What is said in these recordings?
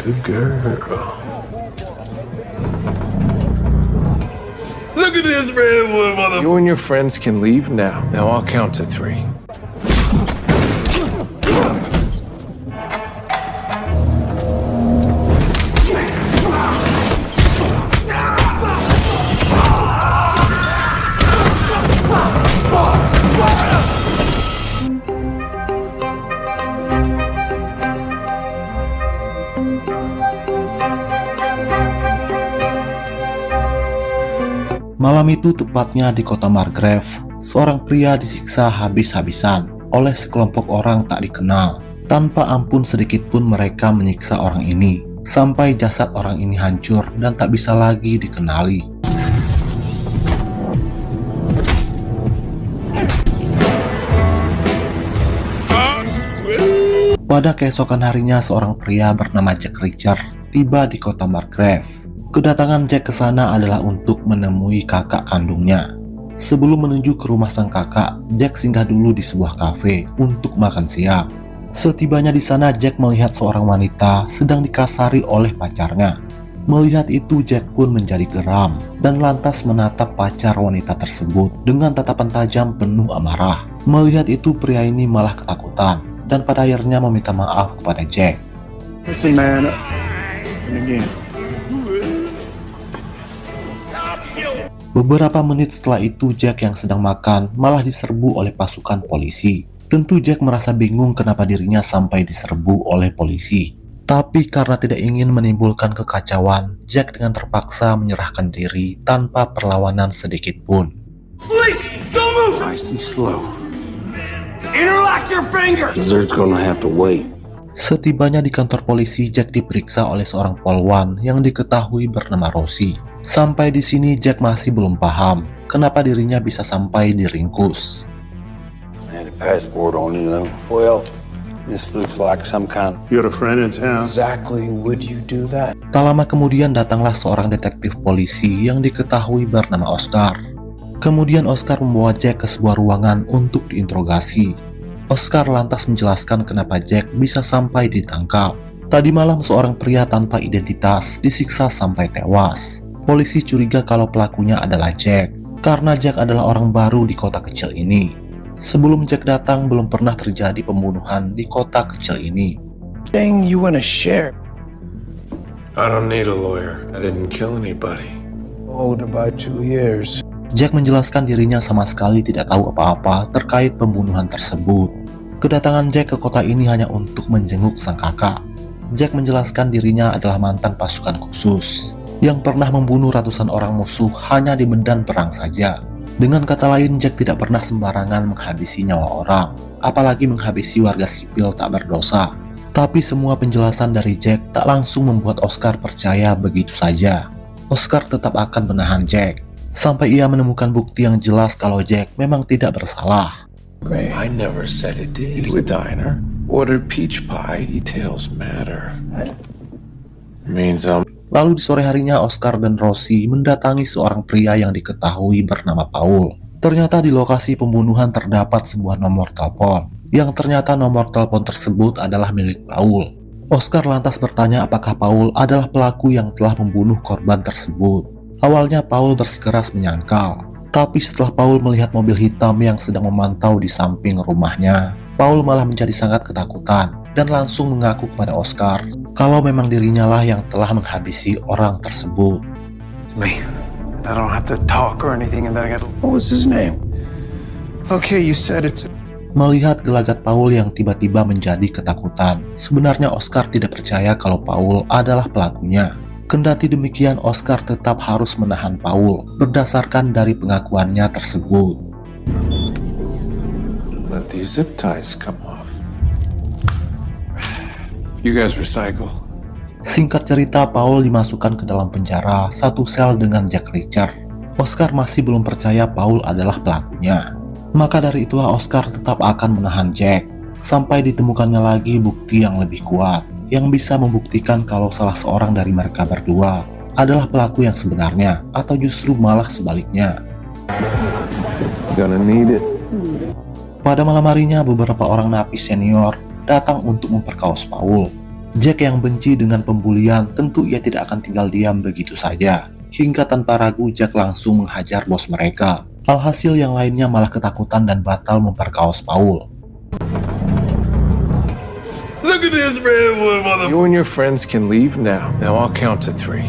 Good girl. Look at this redwood, mother. You and your friends can leave now. Now I'll count to 3. Malam itu tepatnya di kota Margrave, seorang pria disiksa habis-habisan oleh sekelompok orang tak dikenal. Tanpa ampun sedikit pun mereka menyiksa orang ini, sampai jasad orang ini hancur dan tak bisa lagi dikenali. Pada keesokan harinya, seorang pria bernama Jack Reacher tiba di kota Margrave. Kedatangan Jack ke sana adalah untuk menemui kakak kandungnya. Sebelum menuju ke rumah sang kakak, Jack singgah dulu di sebuah kafe untuk makan siang. Setibanya di sana, Jack melihat seorang wanita sedang dikasari oleh pacarnya. Melihat itu, Jack pun menjadi geram dan lantas menatap pacar wanita tersebut dengan tatapan tajam penuh amarah. Melihat itu, pria ini malah ketakutan dan pada akhirnya meminta maaf kepada Jack. Listen, man. And again. Beberapa menit setelah itu, Jack yang sedang makan malah diserbu oleh pasukan polisi. Tentu Jack merasa bingung kenapa dirinya sampai diserbu oleh polisi. Tapi karena tidak ingin menimbulkan kekacauan, Jack dengan terpaksa menyerahkan diri tanpa perlawanan sedikit pun. Police, don't move! Nice and slow. Interlock your fingers! Desert's gonna have to wait. Setibanya di kantor polisi, Jack diperiksa oleh seorang polwan yang diketahui bernama Rosie. Sampai di sini Jack masih belum paham kenapa dirinya bisa sampai diringkus. I had a passport on you, though. Well, this looks like some kind of... You got a friend in town? Exactly would you do that? Tak lama kemudian datanglah seorang detektif polisi yang diketahui bernama Oscar. Kemudian Oscar membawa Jack ke sebuah ruangan untuk diinterogasi. Oscar lantas menjelaskan kenapa Jack bisa sampai ditangkap. Tadi malam seorang pria tanpa identitas disiksa sampai tewas. Polisi curiga kalau pelakunya adalah Jack, karena Jack adalah orang baru di kota kecil ini. Sebelum Jack datang, belum pernah terjadi pembunuhan di kota kecil ini. Thing you wanna share? I don't need a lawyer. I didn't kill anybody. Old about 2 years. Jack menjelaskan dirinya sama sekali tidak tahu apa-apa terkait pembunuhan tersebut. Kedatangan Jack ke kota ini hanya untuk menjenguk sang kakak. Jack menjelaskan dirinya adalah mantan pasukan khusus yang pernah membunuh ratusan orang musuh hanya di medan perang saja. Dengan kata lain, Jack tidak pernah sembarangan menghabisi nyawa orang, apalagi menghabisi warga sipil tak berdosa. Tapi semua penjelasan dari Jack tak langsung membuat Oscar percaya begitu saja. Oscar tetap akan menahan Jack, sampai ia menemukan bukti yang jelas kalau Jack memang tidak bersalah. I never said it did. To a diner. Ordered peach pie. Details matter. Means Lalu di sore harinya, Oscar dan Rosie mendatangi seorang pria yang diketahui bernama Paul. Ternyata di lokasi pembunuhan terdapat sebuah nomor telepon, yang ternyata nomor telepon tersebut adalah milik Paul. Oscar lantas bertanya apakah Paul adalah pelaku yang telah membunuh korban tersebut. Awalnya Paul bersikeras menyangkal, tapi setelah Paul melihat mobil hitam yang sedang memantau di samping rumahnya, Paul malah menjadi sangat ketakutan dan langsung mengaku kepada Oscar kalau memang dirinya lah yang telah menghabisi orang tersebut. Me. I don't have to talk or anything and then I got... What was his name? Okay, you said it. Melihat gelagat Paul yang tiba-tiba menjadi ketakutan, sebenarnya Oscar tidak percaya kalau Paul adalah pelakunya. Kendati demikian, Oscar tetap harus menahan Paul berdasarkan dari pengakuannya tersebut. let these zip ties come off. You guys recycle. Singkat cerita, Paul dimasukkan ke dalam penjara satu sel dengan Jack Reacher. Oscar masih belum percaya Paul adalah pelakunya. Maka dari itulah Oscar tetap akan menahan Jack sampai ditemukannya lagi bukti yang lebih kuat yang bisa membuktikan kalau salah seorang dari mereka berdua adalah pelaku yang sebenarnya atau justru malah sebaliknya. Gonna need it. Pada malam harinya, beberapa orang napi senior datang untuk memperkaos Paul. Jack yang benci dengan pembulian, tentu ia tidak akan tinggal diam begitu saja. Hingga tanpa ragu Jack langsung menghajar bos mereka. Alhasil yang lainnya malah ketakutan dan batal memperkaos Paul. Look at this redwood mother. You and your friends can leave now. Now I'll count to 3.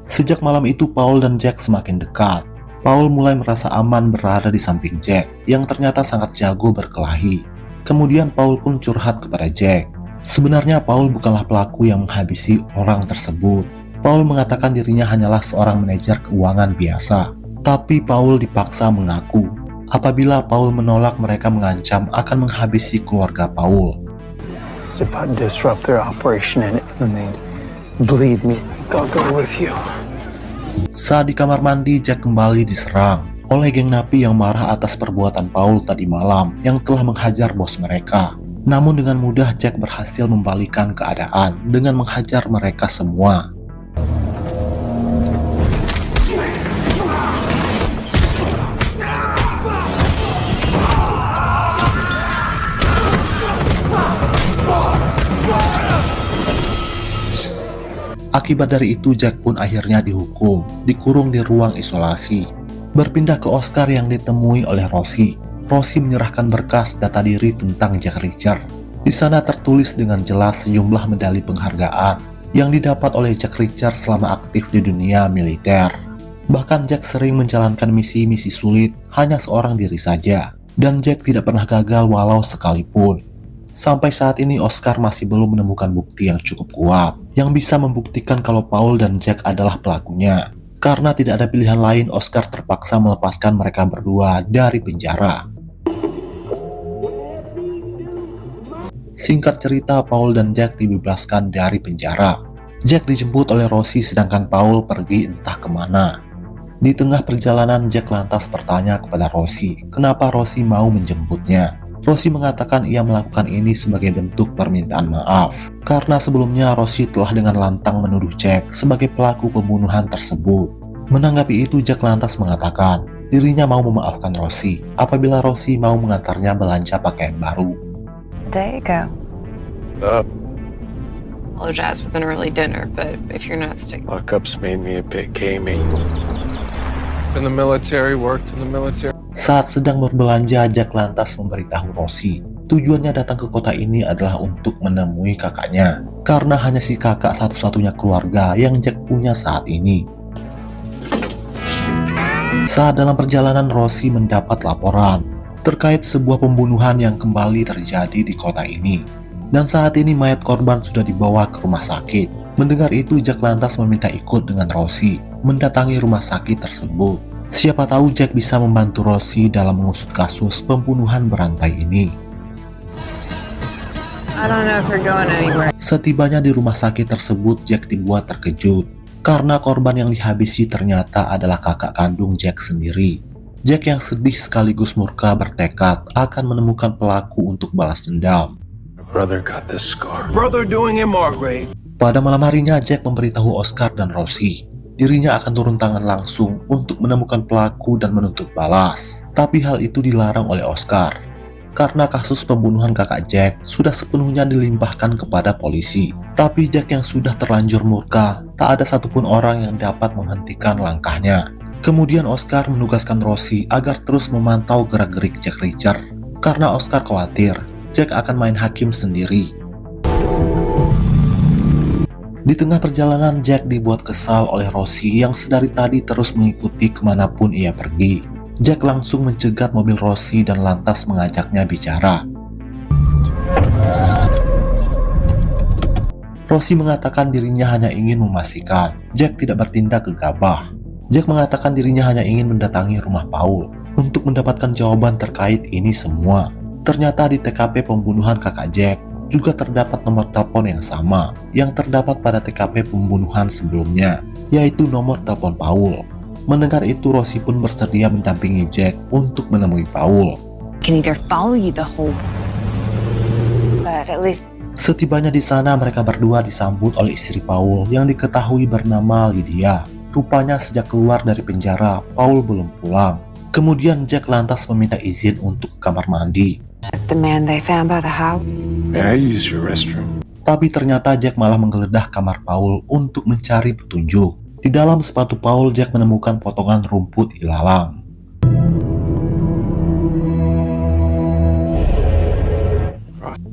Sejak malam itu Paul dan Jack semakin dekat. Paul mulai merasa aman berada di samping Jack yang ternyata sangat jago berkelahi. Kemudian Paul pun curhat kepada Jack. Sebenarnya Paul bukanlah pelaku yang menghabisi orang tersebut. Paul mengatakan dirinya hanyalah seorang manajer keuangan biasa. Tapi Paul dipaksa mengaku. Apabila Paul menolak, mereka mengancam akan menghabisi keluarga Paul. If I disrupt their operation and they bleed me, I'll go with you. Saat di kamar mandi, Jack kembali diserang oleh geng napi yang marah atas perbuatan Paul tadi malam yang telah menghajar bos mereka. Namun dengan mudah Jack berhasil membalikan keadaan dengan menghajar mereka semua. Akibat dari itu Jack pun akhirnya dihukum, dikurung di ruang isolasi. Berpindah ke Oscar yang ditemui oleh Rosie. Rosie menyerahkan berkas data diri tentang Jack Reacher. Di sana tertulis dengan jelas sejumlah medali penghargaan yang didapat oleh Jack Reacher selama aktif di dunia militer. Bahkan Jack sering menjalankan misi-misi sulit hanya seorang diri saja. Dan Jack tidak pernah gagal walau sekalipun. Sampai saat ini Oscar masih belum menemukan bukti yang cukup kuat yang bisa membuktikan kalau Paul dan Jack adalah pelakunya. Karena tidak ada pilihan lain, Oscar terpaksa melepaskan mereka berdua dari penjara. Singkat cerita, Paul dan Jack dibebaskan dari penjara. Jack dijemput oleh Rosie sedangkan Paul pergi entah kemana. Di tengah perjalanan, Jack lantas bertanya kepada Rosie kenapa Rosie mau menjemputnya. Rosie mengatakan ia melakukan ini sebagai bentuk permintaan maaf karena sebelumnya Rosie telah dengan lantang menuduh Jack sebagai pelaku pembunuhan tersebut. Menanggapi itu, Jack lantas mengatakan dirinya mau memaafkan Rosie apabila Rosie mau mengantarnya belanja pakaian baru. Day ago. Apologize with an early dinner, but if you're not sticking. Lockups made me a bit gamey. In the military, worked in the military. Saat sedang berbelanja, Jack lantas memberitahu Rosie tujuannya datang ke kota ini adalah untuk menemui kakaknya karena hanya si kakak satu-satunya keluarga yang Jack punya saat ini. Saat dalam perjalanan, Rosie mendapat laporan terkait sebuah pembunuhan yang kembali terjadi di kota ini. Dan saat ini mayat korban sudah dibawa ke rumah sakit. Mendengar itu, Jack lantas meminta ikut dengan Rosie mendatangi rumah sakit tersebut. Siapa tahu Jack bisa membantu Rosie dalam mengusut kasus pembunuhan berantai ini. I don't know if you're going anywhere. Setibanya di rumah sakit tersebut, Jack dibuat terkejut karena korban yang dihabisi ternyata adalah kakak kandung Jack sendiri. Jack yang sedih sekaligus murka bertekad akan menemukan pelaku untuk balas dendam. My brother got this scar. Brother doing it, Margrave. Pada malam harinya, Jack memberitahu Oscar dan Rosie dirinya akan turun tangan langsung untuk menemukan pelaku dan menuntut balas. Tapi hal itu dilarang oleh Oscar karena kasus pembunuhan kakak Jack sudah sepenuhnya dilimpahkan kepada polisi. Tapi Jack yang sudah terlanjur murka, tak ada satupun orang yang dapat menghentikan langkahnya. Kemudian Oscar menugaskan Rosie agar terus memantau gerak-gerik Jack Reacher karena Oscar khawatir Jack akan main hakim sendiri. Di tengah perjalanan, Jack dibuat kesal oleh Rosie yang sedari tadi terus mengikuti kemanapun ia pergi. Jack langsung mencegat mobil Rosie dan lantas mengajaknya bicara. Rosie mengatakan dirinya hanya ingin memastikan Jack tidak bertindak gegabah. Jack mengatakan dirinya hanya ingin mendatangi rumah Paul untuk mendapatkan jawaban terkait ini semua. Ternyata di TKP pembunuhan kakak Jack juga terdapat nomor telepon yang sama yang terdapat pada TKP pembunuhan sebelumnya, yaitu nomor telepon Paul. Mendengar itu, Rosie pun bersedia mendampingi Jack untuk menemui Paul. Can either follow you the whole, but at least. Setibanya di sana, mereka berdua disambut oleh istri Paul yang diketahui bernama Lydia. Rupanya sejak keluar dari penjara, Paul belum pulang. Kemudian Jack lantas meminta izin untuk ke kamar mandi. The man they found by the house. May I use your restroom? Tapi ternyata Jack malah menggeledah kamar Paul untuk mencari petunjuk. Di dalam sepatu Paul, Jack menemukan potongan rumput ilalang.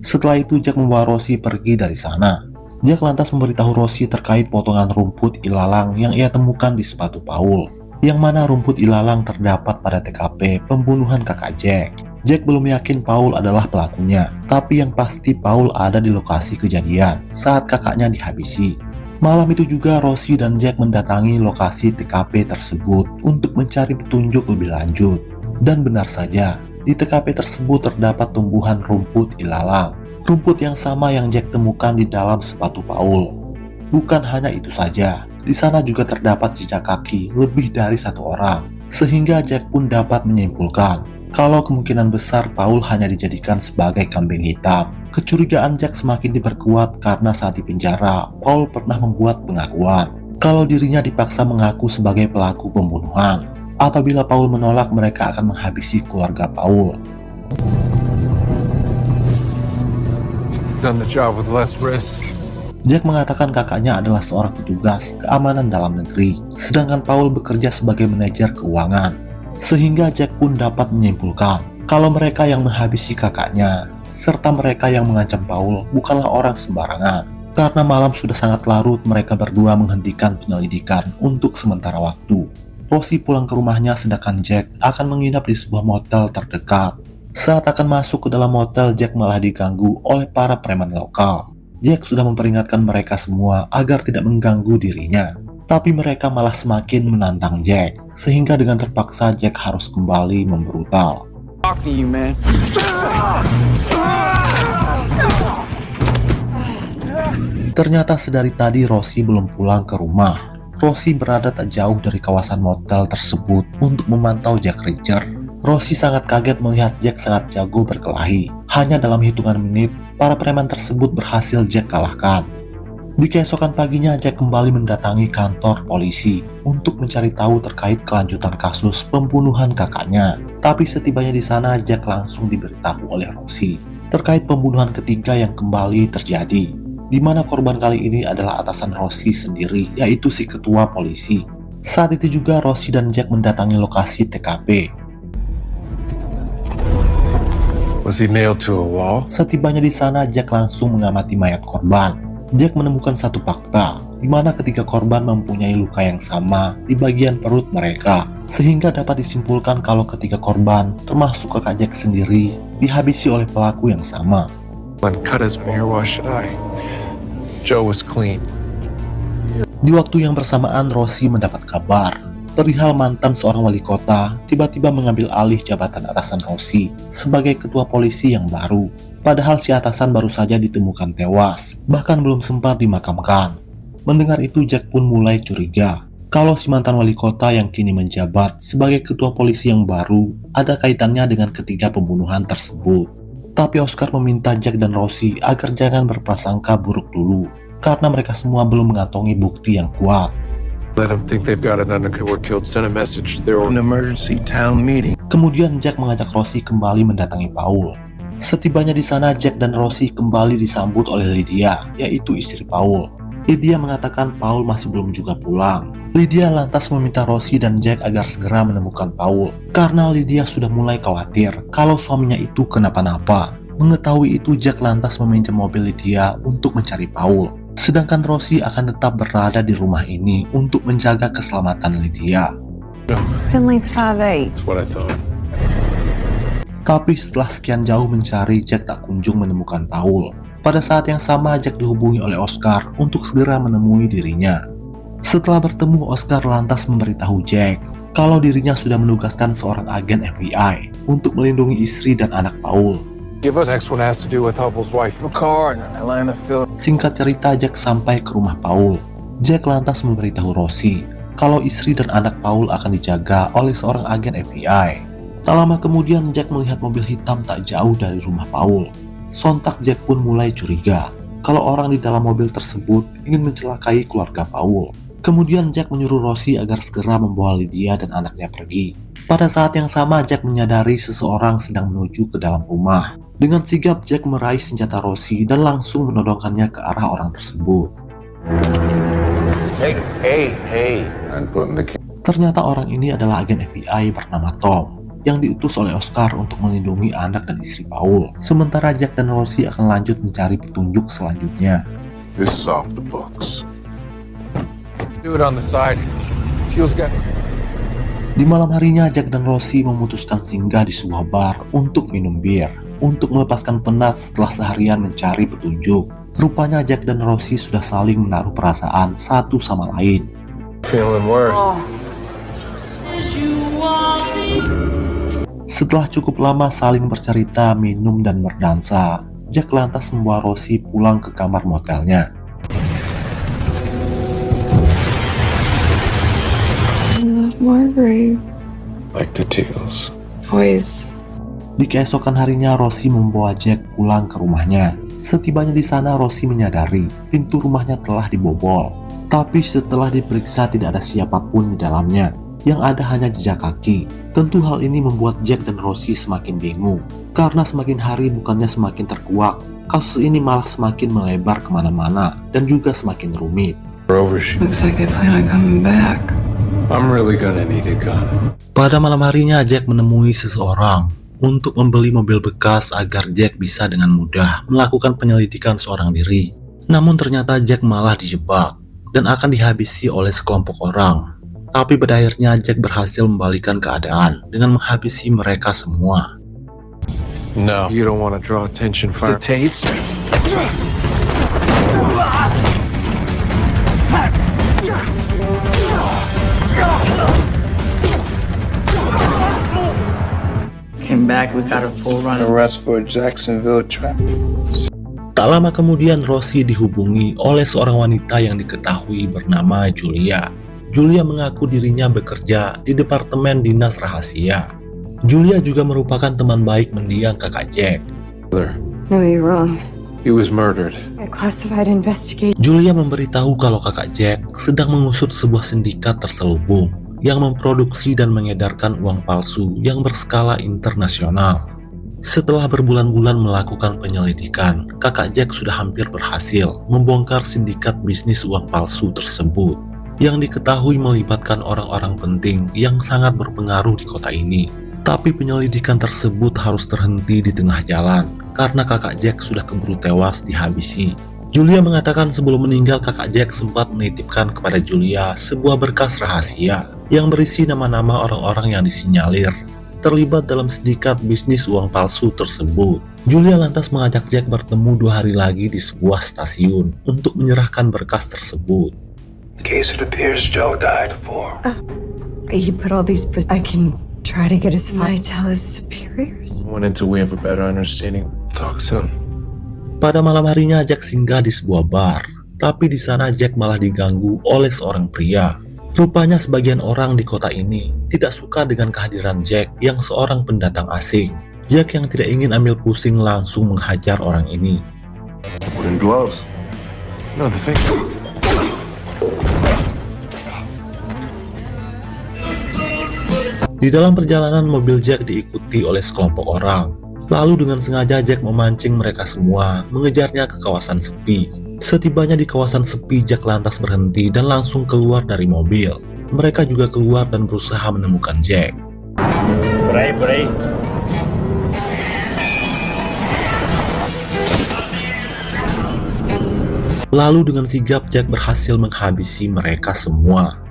Setelah itu Jack membawa Rosie pergi dari sana. Jack lantas memberitahu Rosie terkait potongan rumput ilalang yang ia temukan di sepatu Paul, yang mana rumput ilalang terdapat pada TKP pembunuhan kakak Jack. Jack belum yakin Paul adalah pelakunya, tapi yang pasti Paul ada di lokasi kejadian saat kakaknya dihabisi. Malam itu juga Rosie dan Jack mendatangi lokasi TKP tersebut untuk mencari petunjuk lebih lanjut. Dan benar saja, di TKP tersebut terdapat tumbuhan rumput ilalang. Rumput yang sama yang Jack temukan di dalam sepatu Paul. Bukan hanya itu saja, di sana juga terdapat jejak kaki lebih dari satu orang. Sehingga Jack pun dapat menyimpulkan kalau kemungkinan besar Paul hanya dijadikan sebagai kambing hitam. Kecurigaan Jack semakin diperkuat karena saat di penjara, Paul pernah membuat pengakuan kalau dirinya dipaksa mengaku sebagai pelaku pembunuhan. Apabila Paul menolak, mereka akan menghabisi keluarga Paul. Done the job with less risk. Jack mengatakan kakaknya adalah seorang petugas keamanan dalam negeri, sedangkan Paul bekerja sebagai manajer keuangan. Sehingga Jack pun dapat menyimpulkan kalau mereka yang menghabisi kakaknya, serta mereka yang mengancam Paul bukanlah orang sembarangan. Karena malam sudah sangat larut, mereka berdua menghentikan penyelidikan untuk sementara waktu. Rosie pulang ke rumahnya sedangkan Jack akan menginap di sebuah motel terdekat. Saat akan masuk ke dalam motel, Jack malah diganggu oleh para preman lokal. Jack sudah memperingatkan mereka semua agar tidak mengganggu dirinya. Tapi mereka malah semakin menantang Jack, sehingga dengan terpaksa Jack harus kembali membrutal. Talk to you, man. Ternyata sedari tadi Rosie belum pulang ke rumah. Rosie berada tak jauh dari kawasan motel tersebut untuk memantau Jack Reacher. Rosie sangat kaget melihat Jack sangat jago berkelahi. Hanya dalam hitungan menit, para preman tersebut berhasil Jack kalahkan. Di keesokan paginya, Jack kembali mendatangi kantor polisi untuk mencari tahu terkait kelanjutan kasus pembunuhan kakaknya. Tapi setibanya di sana, Jack langsung diberitahu oleh Rosie terkait pembunuhan ketiga yang kembali terjadi, di mana korban kali ini adalah atasan Rosie sendiri, yaitu si ketua polisi. Saat itu juga Rosie dan Jack mendatangi lokasi TKP. Was he nailed to a wall? Setibanya di sana, Jack langsung mengamati mayat korban. Jack menemukan satu fakta, di mana ketiga korban mempunyai luka yang sama di bagian perut mereka, sehingga dapat disimpulkan kalau ketiga korban, termasuk kakak Jack sendiri, dihabisi oleh pelaku yang sama. When cut his hair, why should I? Joe was clean. Di waktu yang bersamaan, Rosie mendapat kabar perihal mantan seorang wali kota tiba-tiba mengambil alih jabatan atasan Rosie sebagai ketua polisi yang baru. Padahal si atasan baru saja ditemukan tewas, bahkan belum sempat dimakamkan. Mendengar itu, Jack pun mulai curiga kalau si mantan wali kota yang kini menjabat sebagai ketua polisi yang baru ada kaitannya dengan ketiga pembunuhan tersebut. Tapi Oscar meminta Jack dan Rosie agar jangan berprasangka buruk dulu, karena mereka semua belum mengantongi bukti yang kuat. Let them think they've got an undercover killed. Send a message. They're An emergency town meeting. Kemudian Jack mengajak Rosie kembali mendatangi Paul. Setibanya di sana, Jack dan Rosie kembali disambut oleh Lydia, yaitu istri Paul. Lydia mengatakan Paul masih belum juga pulang. Lydia lantas meminta Rosie dan Jack agar segera menemukan Paul, karena Lydia sudah mulai khawatir kalau suaminya itu kenapa-napa. Mengetahui itu, Jack lantas meminjam mobil Lydia untuk mencari Paul. Sedangkan Rosie akan tetap berada di rumah ini untuk menjaga keselamatan Lydia. Finley's 5'8". That's what I thought. Tapi setelah sekian jauh mencari, Jack tak kunjung menemukan Paul. Pada saat yang sama, Jack dihubungi oleh Oscar untuk segera menemui dirinya. Setelah bertemu, Oscar lantas memberitahu Jack kalau dirinya sudah menugaskan seorang agen FBI untuk melindungi istri dan anak Paul. Give us. Next one has to do with Hubble's wife. A car in Atlanta, Philly. Singkat cerita, Jack sampai ke rumah Paul. Jack lantas memberitahu Rosie kalau istri dan anak Paul akan dijaga oleh seorang agen FBI. Tak lama kemudian, Jack melihat mobil hitam tak jauh dari rumah Paul. Sontak Jack pun mulai curiga kalau orang di dalam mobil tersebut ingin mencelakai keluarga Paul. Kemudian Jack menyuruh Rosie agar segera membawa Lydia dan anaknya pergi. Pada saat yang sama, Jack menyadari seseorang sedang menuju ke dalam rumah. Dengan sigap, Jack meraih senjata Rosie dan langsung menodongkannya ke arah orang tersebut. Hey. I'm putting the Ternyata orang ini adalah agen FBI bernama Tom, yang diutus oleh Oscar untuk melindungi anak dan istri Paul. Sementara Jack dan Rosie akan lanjut mencari petunjuk selanjutnya. This is off the books. Do it on the side. Teal's got. Di malam harinya, Jack dan Rosie memutuskan singgah di sebuah bar untuk minum bir, untuk melepaskan penat setelah seharian mencari petunjuk. Rupanya Jack dan Rosie sudah saling menaruh perasaan satu sama lain. Feeling worse. Setelah cukup lama saling bercerita, minum, dan berdansa, Jack lantas membawa Rosie pulang ke kamar motelnya. Margaret. Like the Teals. Always. Di keesokan harinya, Rosie membawa Jack pulang ke rumahnya. Setibanya di sana, Rosie menyadari pintu rumahnya telah dibobol. Tapi setelah diperiksa tidak ada siapapun di dalamnya. Yang ada hanya jejak kaki. Tentu hal ini membuat Jack dan Rosie semakin bingung. Karena semakin hari bukannya semakin terkuak, kasus ini malah semakin melebar kemana-mana dan juga semakin rumit. Looks like they plan on coming back. I'm really gonna need a gun. Pada malam harinya, Jack menemui seseorang untuk membeli mobil bekas agar Jack bisa dengan mudah melakukan penyelidikan seorang diri. Namun ternyata Jack malah dijebak dan akan dihabisi oleh sekelompok orang. Tapi pada akhirnya Jack berhasil membalikan keadaan dengan menghabisi mereka semua. No. You don't want to draw attention for the Tates. Came back, we got a full run. Arrest for Jacksonville trap. Tak lama kemudian Rosie dihubungi oleh seorang wanita yang diketahui bernama Julia. Julia mengaku dirinya bekerja di Departemen Dinas Rahasia. Julia juga merupakan teman baik mendiang kakak Jack. No, you're wrong. He was murdered. A classified investigation. Julia memberitahu kalau kakak Jack sedang mengusut sebuah sindikat terselubung yang memproduksi dan mengedarkan uang palsu yang berskala internasional. Setelah berbulan-bulan melakukan penyelidikan, kakak Jack sudah hampir berhasil membongkar sindikat bisnis uang palsu tersebut yang diketahui melibatkan orang-orang penting yang sangat berpengaruh di kota ini. Tapi penyelidikan tersebut harus terhenti di tengah jalan karena kakak Jack sudah keburu tewas dihabisi. Julia mengatakan sebelum meninggal kakak Jack sempat menitipkan kepada Julia sebuah berkas rahasia yang berisi nama-nama orang-orang yang disinyalir terlibat dalam sindikat bisnis uang palsu tersebut. Julia lantas mengajak Jack bertemu 2 hari lagi di sebuah stasiun untuk menyerahkan berkas tersebut. In case it appears Joe died for. You put all these. I can try to get his file. I tell his superiors. When until we have a better understanding. Talk soon. Pada malam harinya Jack singgah di sebuah bar, tapi di sana Jack malah diganggu oleh seorang pria. Rupanya sebagian orang di kota ini tidak suka dengan kehadiran Jack yang seorang pendatang asing. Jack yang tidak ingin ambil pusing langsung menghajar orang ini. Wearing gloves. No, the thing. Di dalam perjalanan mobil Jack diikuti oleh sekelompok orang. Lalu dengan sengaja Jack memancing mereka semua mengejarnya ke kawasan sepi. Setibanya di kawasan sepi, Jack lantas berhenti dan langsung keluar dari mobil. Mereka juga keluar dan berusaha menemukan Jack. Lalu dengan sigap Jack berhasil menghabisi mereka semua.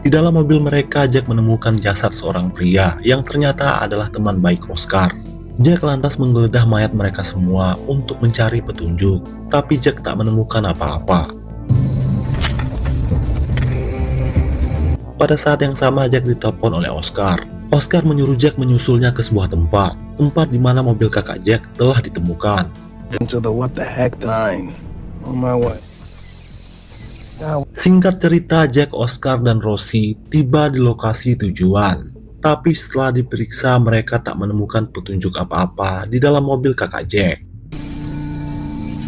Di dalam mobil mereka, Jack menemukan jasad seorang pria yang ternyata adalah teman baik Oscar. Jack lantas menggeledah mayat mereka semua untuk mencari petunjuk, tapi Jack tak menemukan apa-apa. Pada saat yang sama, Jack ditelepon oleh Oscar. Oscar menyuruh Jack menyusulnya ke sebuah tempat di mana mobil kakak Jack telah ditemukan. Into the what the heck line. On my way. Singkat cerita, Jack, Oscar, dan Rosie tiba di lokasi tujuan. Tapi setelah diperiksa, mereka tak menemukan petunjuk apa-apa di dalam mobil kakak Jack.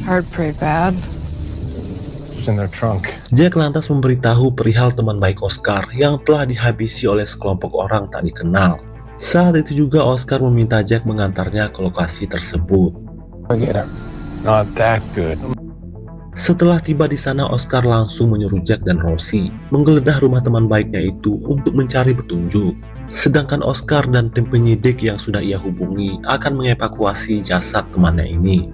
Heard pretty bad. It's in their trunk. Jack lantas memberitahu perihal teman baik Oscar yang telah dihabisi oleh sekelompok orang tak dikenal. Saat itu juga Oscar meminta Jack mengantarnya ke lokasi tersebut. Forget him. Not that good. Setelah tiba di sana, Oscar langsung menyuruh Jack dan Rosie menggeledah rumah teman baiknya itu untuk mencari petunjuk. Sedangkan Oscar dan tim penyidik yang sudah ia hubungi akan mengevakuasi jasad temannya ini.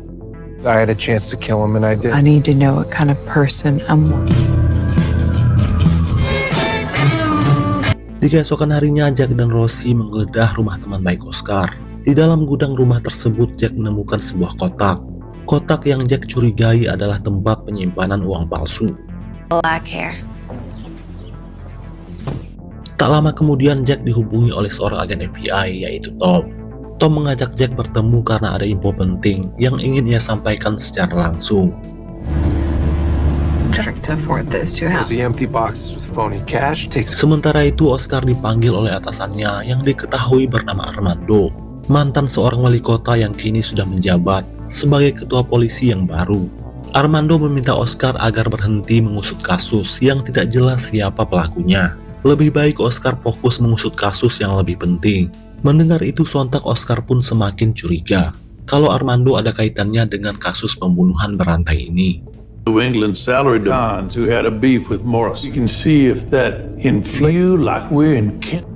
I had a chance to kill him and I did. I need to know what kind of person I'm with. Di keesokan harinya, Jack dan Rosie menggeledah rumah teman baik Oscar. Di dalam gudang rumah tersebut, Jack menemukan sebuah kotak. Kotak yang Jack curigai adalah tempat penyimpanan uang palsu. Black hair. Tak lama kemudian, Jack dihubungi oleh seorang agen FBI, yaitu Tom. Tom mengajak Jack bertemu karena ada info penting yang ingin ia sampaikan secara langsung. Trick to afford those two houses. The empty boxes with phony cash takes. Sementara itu, Oscar dipanggil oleh atasannya yang diketahui bernama Armando, mantan seorang wali kota yang kini sudah menjabat sebagai ketua polisi yang baru. Armando meminta Oscar agar berhenti mengusut kasus yang tidak jelas siapa pelakunya. Lebih baik Oscar fokus mengusut kasus yang lebih penting. Mendengar itu sontak Oscar pun semakin curiga kalau Armando ada kaitannya dengan kasus pembunuhan berantai ini. New England salary dons who had a beef with Morris. You can see if that inflates you like we're in Kent.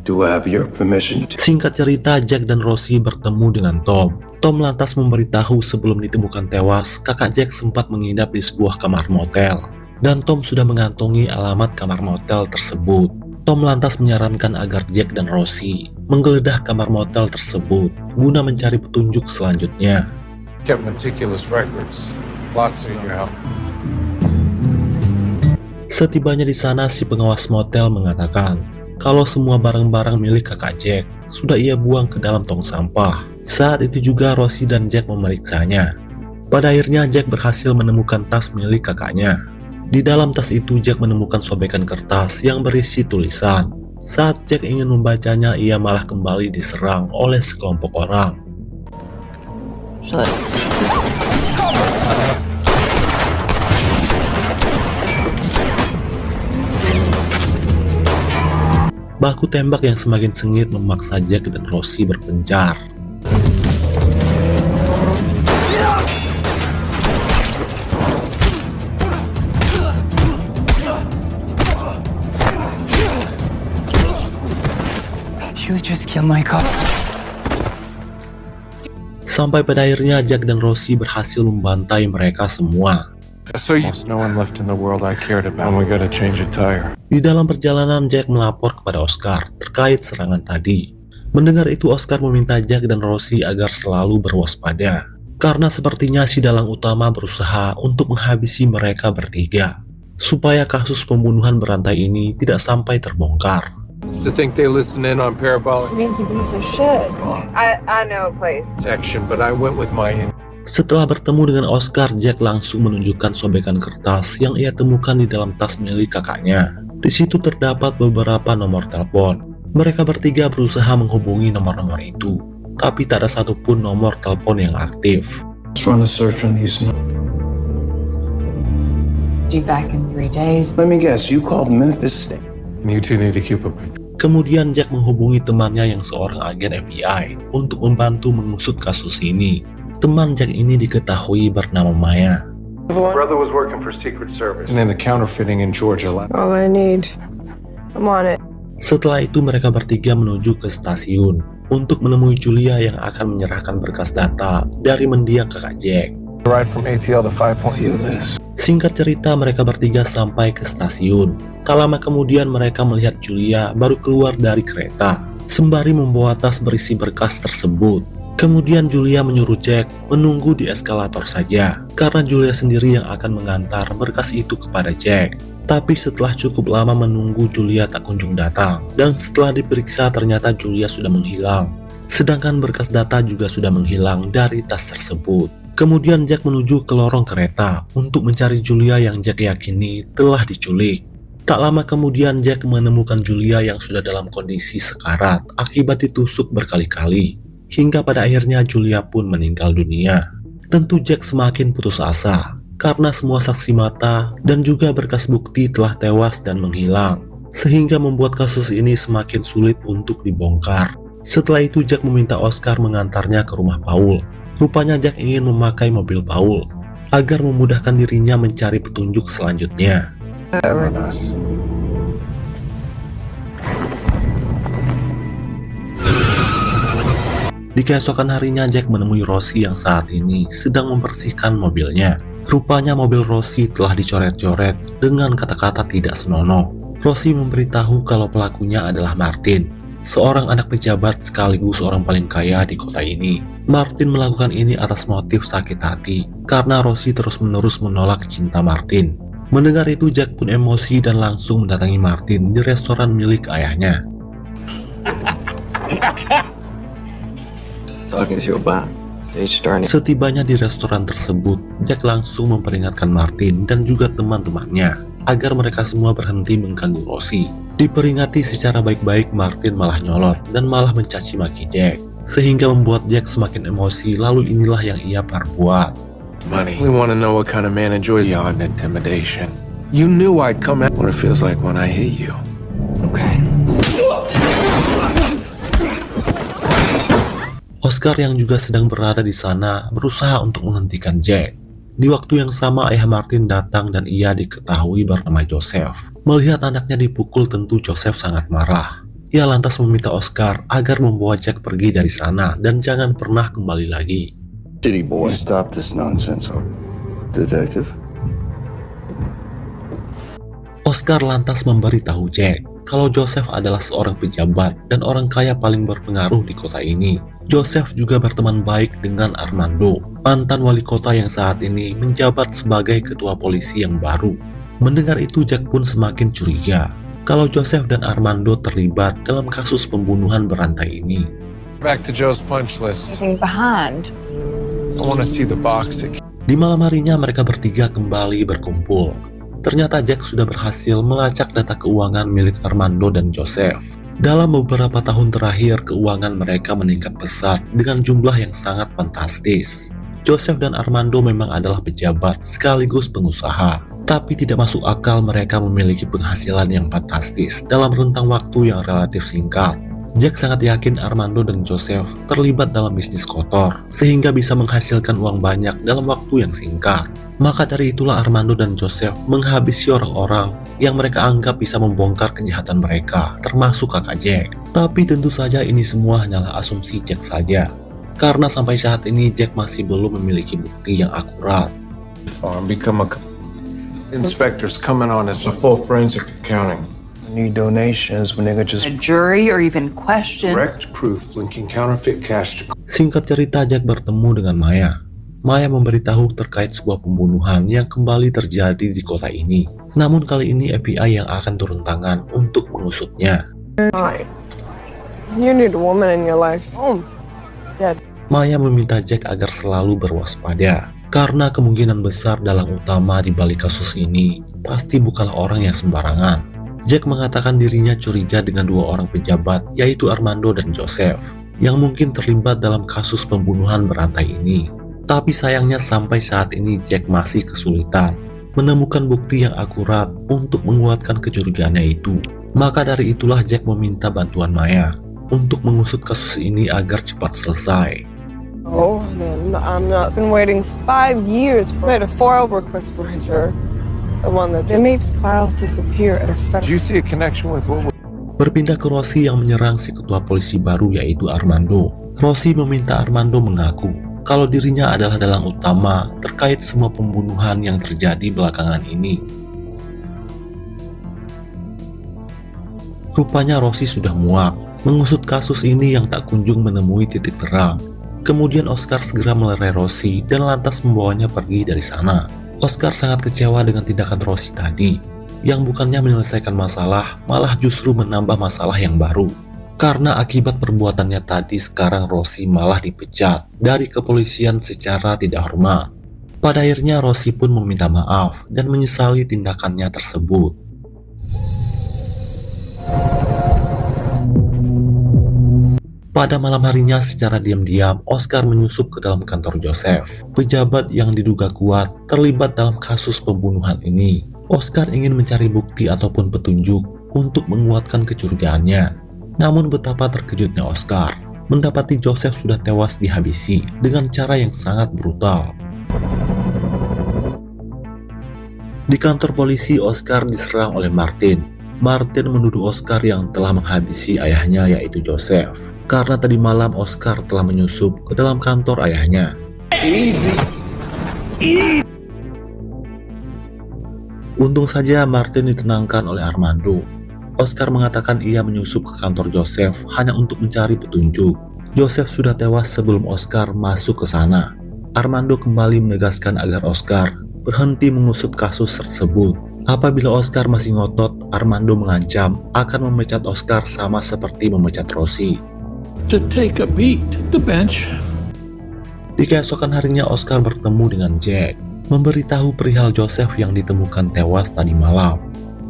Do I have your permission to... Singkat cerita, Jack dan Rosie bertemu dengan Tom. Tom lantas memberitahu sebelum ditemukan tewas, kakak Jack sempat menginap di sebuah kamar motel. Dan Tom sudah mengantongi alamat kamar motel tersebut. Tom lantas menyarankan agar Jack dan Rosie menggeledah kamar motel tersebut guna mencari petunjuk selanjutnya. Kept meticulous records. Lots in your house. Setibanya di sana, si pengawas motel mengatakan kalau semua barang-barang milik kakak Jack sudah ia buang ke dalam tong sampah. Saat itu juga Rosie dan Jack memeriksanya. Pada akhirnya Jack berhasil menemukan tas milik kakaknya. Di dalam tas itu Jack menemukan sobekan kertas yang berisi tulisan. Saat Jack ingin membacanya, ia malah kembali diserang oleh sekelompok orang. Baku tembak yang semakin sengit memaksa Jack dan Rosie berpencar. You just killed my cop. Sampai pada akhirnya Jack dan Rosie berhasil membantai mereka semua. So no one left in the world I cared about. And we gotta change a tire. Di dalam perjalanan, Jack melapor kepada Oscar terkait serangan tadi. Mendengar itu, Oscar meminta Jack dan Rosie agar selalu berwaspada. Karena sepertinya si dalang utama berusaha untuk menghabisi mereka bertiga. Supaya kasus pembunuhan berantai ini tidak sampai terbongkar. To think they listen in on parabolic Sneaky piece of shit. I know a place. protection, but I went with my Setelah bertemu dengan Oscar, Jack langsung menunjukkan sobekan kertas yang ia temukan di dalam tas milik kakaknya. Di situ terdapat beberapa nomor telepon. Mereka bertiga berusaha menghubungi nomor-nomor itu, tapi tak ada satupun nomor telepon yang aktif. Let's run a search on these. Due back in 3 days. Let me guess, you called Memphis State. You two need to keep up. Kemudian Jack menghubungi temannya yang seorang agen FBI untuk membantu mengusut kasus ini. Teman Jack ini diketahui bernama Maya. Brother was working for Secret Service. And then the counterfeiting in Georgia. All I need. I'm on it. Setelah itu mereka bertiga menuju ke stasiun untuk menemui Julia yang akan menyerahkan berkas data dari mendiang kakak Jack. Ride from ATL to 5 Point. Singkat cerita, mereka bertiga sampai ke stasiun. Tak lama kemudian mereka melihat Julia baru keluar dari kereta, sembari membawa tas berisi berkas tersebut. Kemudian Julia menyuruh Jack menunggu di eskalator saja, karena Julia sendiri yang akan mengantar berkas itu kepada Jack. Tapi setelah cukup lama menunggu, Julia tak kunjung datang, dan setelah diperiksa ternyata Julia sudah menghilang. Sedangkan berkas data juga sudah menghilang dari tas tersebut. Kemudian Jack menuju ke lorong kereta untuk mencari Julia yang Jack yakini telah diculik. Tak lama kemudian Jack menemukan Julia yang sudah dalam kondisi sekarat akibat ditusuk berkali-kali. Hingga pada akhirnya Julia pun meninggal dunia. Tentu Jack semakin putus asa karena semua saksi mata dan juga berkas bukti telah tewas dan menghilang. Sehingga membuat kasus ini semakin sulit untuk dibongkar. Setelah itu Jack meminta Oscar mengantarnya ke rumah Paul. Rupanya Jack ingin memakai mobil Paul agar memudahkan dirinya mencari petunjuk selanjutnya. Di keesokan harinya Jack menemui Rosie yang saat ini sedang membersihkan mobilnya. Rupanya mobil Rosie telah dicoret-coret dengan kata-kata tidak senonoh. Rosie memberitahu kalau pelakunya adalah Martin, seorang anak pejabat sekaligus orang paling kaya di kota ini. Martin melakukan ini atas motif sakit hati karena Rosie terus-menerus menolak cinta Martin. Mendengar itu Jack pun emosi dan langsung mendatangi Martin di restoran milik ayahnya. Setibanya di restoran tersebut, Jack langsung memperingatkan Martin dan juga teman-temannya agar mereka semua berhenti mengganggu Rosie. Diperingati secara baik-baik, Martin malah nyolot dan malah mencaci maki Jack, sehingga membuat Jack semakin emosi. Lalu inilah yang ia perbuat. Money. We want to know what kind of man enjoys beyond intimidation. You knew I'd come out. What it feels like when I hit you. Okay. Oscar yang juga sedang berada di sana berusaha untuk menghentikan Jack. Di waktu yang sama ayah Martin datang dan ia diketahui bernama Joseph. Melihat anaknya dipukul tentu Joseph sangat marah. Ia lantas meminta Oscar agar membawa Jack pergi dari sana dan jangan pernah kembali lagi. City boy, stop this nonsense, detective. Oscar lantas memberitahu Jack kalau Joseph adalah seorang pejabat dan orang kaya paling berpengaruh di kota ini. Joseph juga berteman baik dengan Armando, mantan wali kota yang saat ini menjabat sebagai ketua polisi yang baru. Mendengar itu Jack pun semakin curiga kalau Joseph dan Armando terlibat dalam kasus pembunuhan berantai ini. Back to Joe's punch list. Looking behind. I want to see the box again. Di malam harinya mereka bertiga kembali berkumpul. Ternyata Jack sudah berhasil melacak data keuangan milik Armando dan Joseph. Dalam beberapa tahun terakhir, keuangan mereka meningkat pesat dengan jumlah yang sangat fantastis. Joseph dan Armando memang adalah pejabat sekaligus pengusaha, tapi tidak masuk akal mereka memiliki penghasilan yang fantastis dalam rentang waktu yang relatif singkat. Jack sangat yakin Armando dan Joseph terlibat dalam bisnis kotor, sehingga bisa menghasilkan uang banyak dalam waktu yang singkat. Maka dari itulah Armando dan Joseph menghabisi orang-orang yang mereka anggap bisa membongkar kejahatan mereka, termasuk kakak Jack. Tapi tentu saja ini semua hanyalah asumsi Jack saja, karena sampai saat ini Jack masih belum memiliki bukti yang akurat. Farm become a inspectors coming on as a full forensic accounting. Need donations when nigga just A jury or even question. Direct proof linking counterfeit cash to. Singkat cerita, Jack bertemu dengan Maya. Maya memberitahu terkait sebuah pembunuhan yang kembali terjadi di kota ini. Namun kali ini FBI yang akan turun tangan untuk mengusutnya. You need a woman in your life. Maya meminta Jack agar selalu berwaspada, karena kemungkinan besar dalang utama di balik kasus ini pasti bukanlah orang yang sembarangan. Jack mengatakan dirinya curiga dengan dua orang pejabat, yaitu Armando dan Joseph, yang mungkin terlibat dalam kasus pembunuhan berantai ini. Tapi sayangnya sampai saat ini Jack masih kesulitan menemukan bukti yang akurat untuk menguatkan kecurigaannya itu. Maka dari itulah Jack meminta bantuan Maya untuk mengusut kasus ini agar cepat selesai. Oh, then I'm not been waiting 5 years for made a FOIL request for his the one that they made files disappear at a Did you see a connection with what? Berpindah ke Rosie yang menyerang si ketua polisi baru yaitu Armando. Rosie meminta Armando mengaku kalau dirinya adalah dalang utama terkait semua pembunuhan yang terjadi belakangan ini. Rupanya Rosie sudah muak mengusut kasus ini yang tak kunjung menemui titik terang. Kemudian Oscar segera melerai Rosie dan lantas membawanya pergi dari sana. Oscar sangat kecewa dengan tindakan Rosie tadi, yang bukannya menyelesaikan masalah, malah justru menambah masalah yang baru. Karena akibat perbuatannya tadi, sekarang Rosie malah dipecat dari kepolisian secara tidak hormat. Pada akhirnya Rosie pun meminta maaf dan menyesali tindakannya tersebut. Pada malam harinya secara diam-diam, Oscar menyusup ke dalam kantor Joseph. Pejabat yang diduga kuat terlibat dalam kasus pembunuhan ini. Oscar ingin mencari bukti ataupun petunjuk untuk menguatkan kecurigaannya. Namun betapa terkejutnya Oscar mendapati Joseph sudah tewas dihabisi dengan cara yang sangat brutal. Di kantor polisi, Oscar diserang oleh Martin. Martin menuduh Oscar yang telah menghabisi ayahnya, yaitu Joseph, karena tadi malam Oscar telah menyusup ke dalam kantor ayahnya. Untung saja Martin ditenangkan oleh Armando. Oscar mengatakan ia menyusup ke kantor Joseph hanya untuk mencari petunjuk. Joseph sudah tewas sebelum Oscar masuk ke sana. Armando kembali menegaskan agar Oscar berhenti mengusut kasus tersebut. Apabila Oscar masih ngotot, Armando mengancam akan memecat Oscar sama seperti memecat Rossi. To take a beat, the bench. Di keesokan harinya, Oscar bertemu dengan Jack, memberitahu perihal Joseph yang ditemukan tewas tadi malam.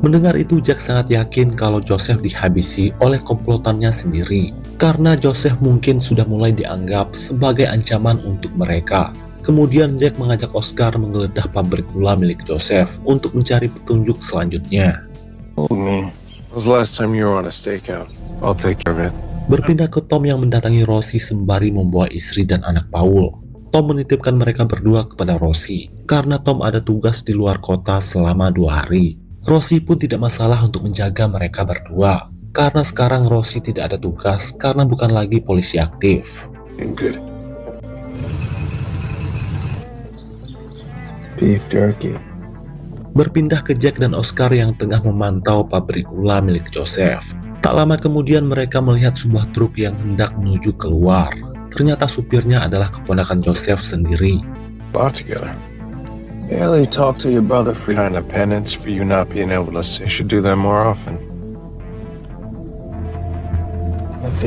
Mendengar itu, Jack sangat yakin kalau Joseph dihabisi oleh komplotannya sendiri, karena Joseph mungkin sudah mulai dianggap sebagai ancaman untuk mereka. Kemudian Jack mengajak Oscar menggeledah pabrik gula milik Joseph untuk mencari petunjuk selanjutnya. When was the last time you were on a stakeout? I'll take care of it. Berpindah ke Tom yang mendatangi Rossi sembari membawa istri dan anak Paul. Tom menitipkan mereka berdua kepada Rossi, karena Tom ada tugas di luar kota selama 2 hari. Rossi pun tidak masalah untuk menjaga mereka berdua, karena sekarang Rossi tidak ada tugas karena bukan lagi polisi aktif. Good. Beef jerky. Berpindah ke Jack dan Oscar yang tengah memantau pabrik gula milik Joseph. Tak lama kemudian mereka melihat sebuah truk yang hendak menuju keluar. Ternyata supirnya adalah keponakan Joseph sendiri. Lot together. Barely talk to your brother for Kind of penance for you not being able to say. Should do that more often.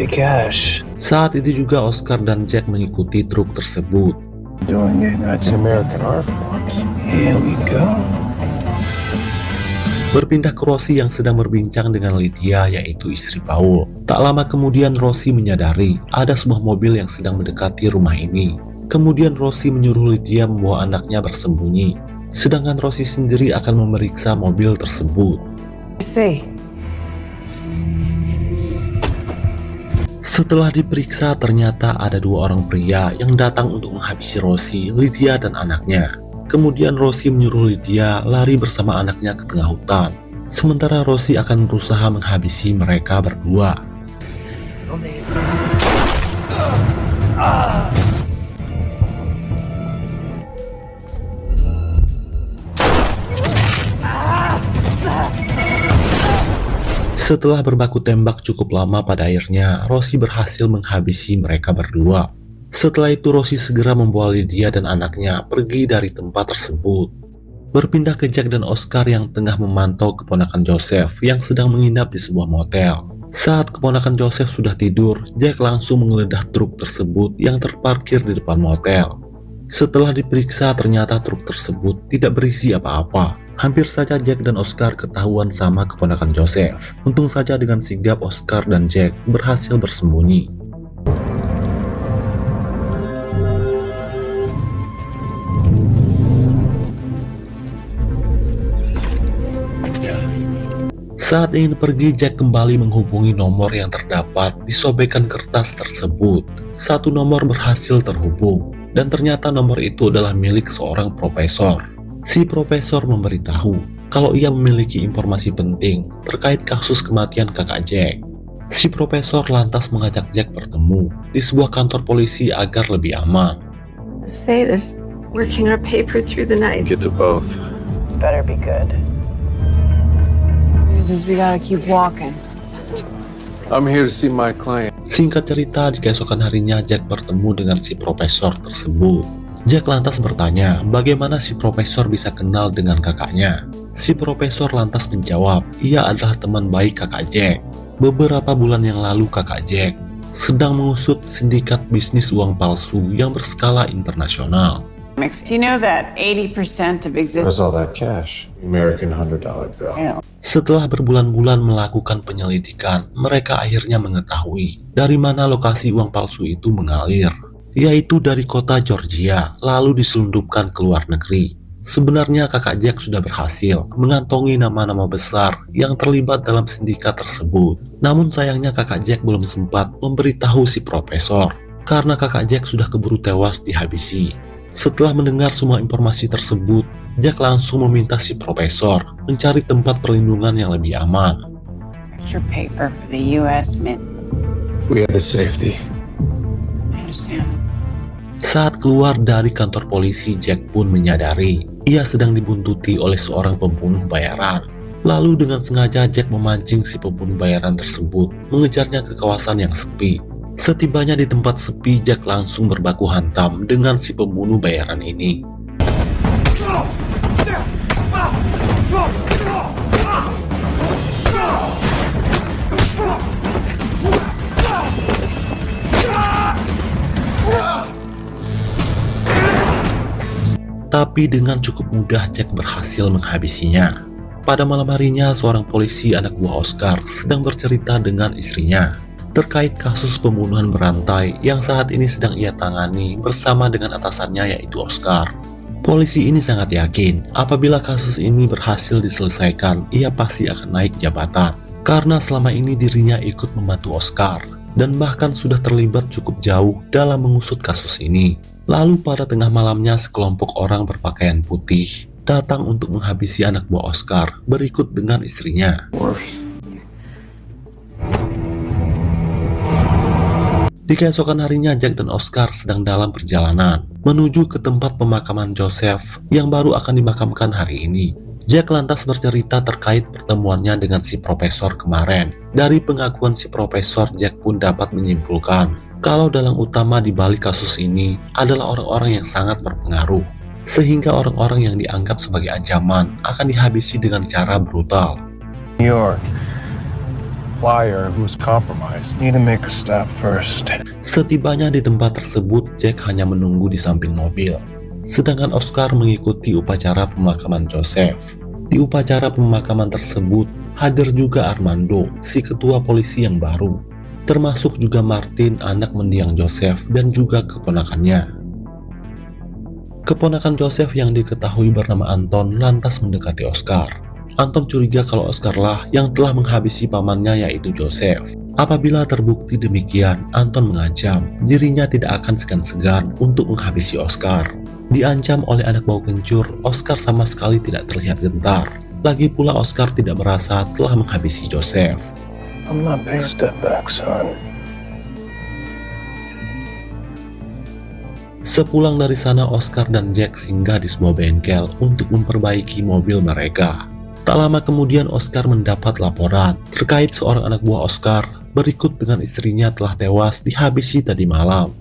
cash. Saat itu juga Oscar dan Jack mengikuti truk tersebut. Doing it. That's American art forms. Here we go. Berpindah ke Rossi yang sedang berbincang dengan Lydia, yaitu istri Paul. Tak lama kemudian Rossi menyadari ada sebuah mobil yang sedang mendekati rumah ini. Kemudian Rossi menyuruh Lydia membawa anaknya bersembunyi, sedangkan Rossi sendiri akan memeriksa mobil tersebut. Setelah diperiksa, ternyata ada 2 orang pria yang datang untuk menghabisi Rossi, Lydia, dan anaknya. Kemudian Rossi menyuruh Lydia lari bersama anaknya ke tengah hutan, sementara Rossi akan berusaha menghabisi mereka berdua. Setelah berbaku tembak cukup lama, pada akhirnya Rossi berhasil menghabisi mereka berdua. Setelah itu Rossi segera membawa Lydia dan anaknya pergi dari tempat tersebut. Berpindah ke Jack dan Oscar yang tengah memantau keponakan Joseph yang sedang menginap di sebuah motel. Saat keponakan Joseph sudah tidur, Jack langsung menggeledah truk tersebut yang terparkir di depan motel. Setelah diperiksa, ternyata truk tersebut tidak berisi apa-apa. Hampir saja Jack dan Oscar ketahuan sama keponakan Joseph. Untung saja dengan sigap Oscar dan Jack berhasil bersembunyi. Saat ingin pergi, Jack kembali menghubungi nomor yang terdapat di sobekan kertas tersebut. 1 nomor berhasil terhubung, dan ternyata nomor itu adalah milik seorang profesor. Si profesor memberitahu kalau ia memiliki informasi penting terkait kasus kematian kakak Jack. Si profesor lantas mengajak Jack bertemu di sebuah kantor polisi agar lebih aman. Say this, working our paper through the night. Get to both. Better be good. We gotta keep walking. I'm here to see my client. Singkat cerita, di keesokan harinya Jack bertemu dengan si profesor tersebut. Jack lantas bertanya bagaimana si profesor bisa kenal dengan kakaknya. Si profesor lantas menjawab, ia adalah teman baik kakak Jack. Beberapa bulan yang lalu kakak Jack sedang mengusut sindikat bisnis uang palsu yang berskala internasional. Do you know that 80% of Where's existing all that cash? American $100 bill. Setelah berbulan-bulan melakukan penyelidikan, mereka akhirnya mengetahui dari mana lokasi uang palsu itu mengalir, yaitu dari kota Georgia, lalu diselundupkan ke luar negeri. Sebenarnya kakak Jack sudah berhasil mengantongi nama-nama besar yang terlibat dalam sindikat tersebut. Namun sayangnya kakak Jack belum sempat memberitahu si profesor, karena kakak Jack sudah keburu tewas dihabisi. Setelah mendengar semua informasi tersebut, Jack langsung meminta si profesor mencari tempat perlindungan yang lebih aman. extra paper for the U.S. Mint? We have the safety. I understand. Saat keluar dari kantor polisi, Jack pun menyadari ia sedang dibuntuti oleh seorang pembunuh bayaran. Lalu dengan sengaja Jack memancing si pembunuh bayaran tersebut mengejarnya ke kawasan yang sepi. Setibanya di tempat sepi, Jack langsung berbaku hantam dengan si pembunuh bayaran ini. Tapi dengan cukup mudah Jack berhasil menghabisinya. Pada malam harinya, seorang polisi anak buah Oscar sedang bercerita dengan istrinya terkait kasus pembunuhan berantai yang saat ini sedang ia tangani bersama dengan atasannya, yaitu Oscar. Polisi ini sangat yakin apabila kasus ini berhasil diselesaikan, ia pasti akan naik jabatan. Karena selama ini dirinya ikut membantu Oscar dan bahkan sudah terlibat cukup jauh dalam mengusut kasus ini. Lalu pada tengah malamnya, sekelompok orang berpakaian putih datang untuk menghabisi anak buah Oscar berikut dengan istrinya. Di keesokan harinya, Jack dan Oscar sedang dalam perjalanan menuju ke tempat pemakaman Joseph yang baru akan dimakamkan hari ini. Jack lantas bercerita terkait pertemuannya dengan si profesor kemarin. Dari pengakuan si profesor, Jack pun dapat menyimpulkan kalau dalang utama di balik kasus ini adalah orang-orang yang sangat berpengaruh, sehingga orang-orang yang dianggap sebagai ancaman akan dihabisi dengan cara brutal. New York. Wire who's compromised. Need to make a stop first. Setibanya di tempat tersebut, Jack hanya menunggu di samping mobil, sedangkan Oscar mengikuti upacara pemakaman Joseph. Di upacara pemakaman tersebut hadir juga Armando, si ketua polisi yang baru, termasuk juga Martin, anak mendiang Joseph, dan juga keponakannya. Keponakan Joseph yang diketahui bernama Anton lantas mendekati Oscar. Anton curiga kalau Oscar lah yang telah menghabisi pamannya, yaitu Joseph. Apabila terbukti demikian, Anton mengancam dirinya tidak akan segan-segan untuk menghabisi Oscar. Diancam oleh anak bau kencur, Oscar sama sekali tidak terlihat gentar. Lagi pula Oscar tidak merasa telah menghabisi Joseph. I'm not paying step back, son. Sepulang dari sana, Oscar dan Jack singgah di sebuah bengkel untuk memperbaiki mobil mereka. Tak lama kemudian, Oscar mendapat laporan terkait seorang anak buah Oscar berikut dengan istrinya telah tewas dihabisi tadi malam.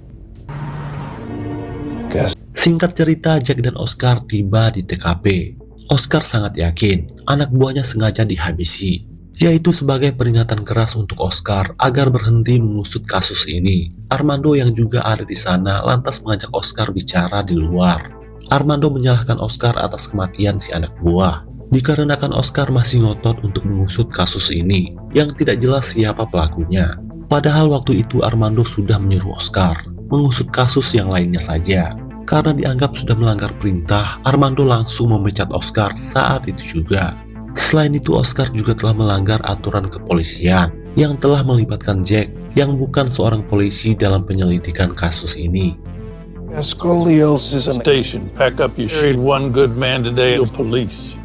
Singkat cerita, Jack dan Oscar tiba di TKP. Oscar sangat yakin anak buahnya sengaja dihabisi, yaitu sebagai peringatan keras untuk Oscar agar berhenti mengusut kasus ini. Armando yang juga ada di sana lantas mengajak Oscar bicara di luar. Armando menyalahkan Oscar atas kematian si anak buah, dikarenakan Oscar masih ngotot untuk mengusut kasus ini yang tidak jelas siapa pelakunya. Padahal waktu itu Armando sudah menyuruh Oscar mengusut kasus yang lainnya saja. Karena dianggap sudah melanggar perintah, Armando langsung memecat Oscar saat itu juga. Selain itu, Oscar juga telah melanggar aturan kepolisian yang telah melibatkan Jack yang bukan seorang polisi dalam penyelidikan kasus ini. Station, pack up your shit. One good man today to police.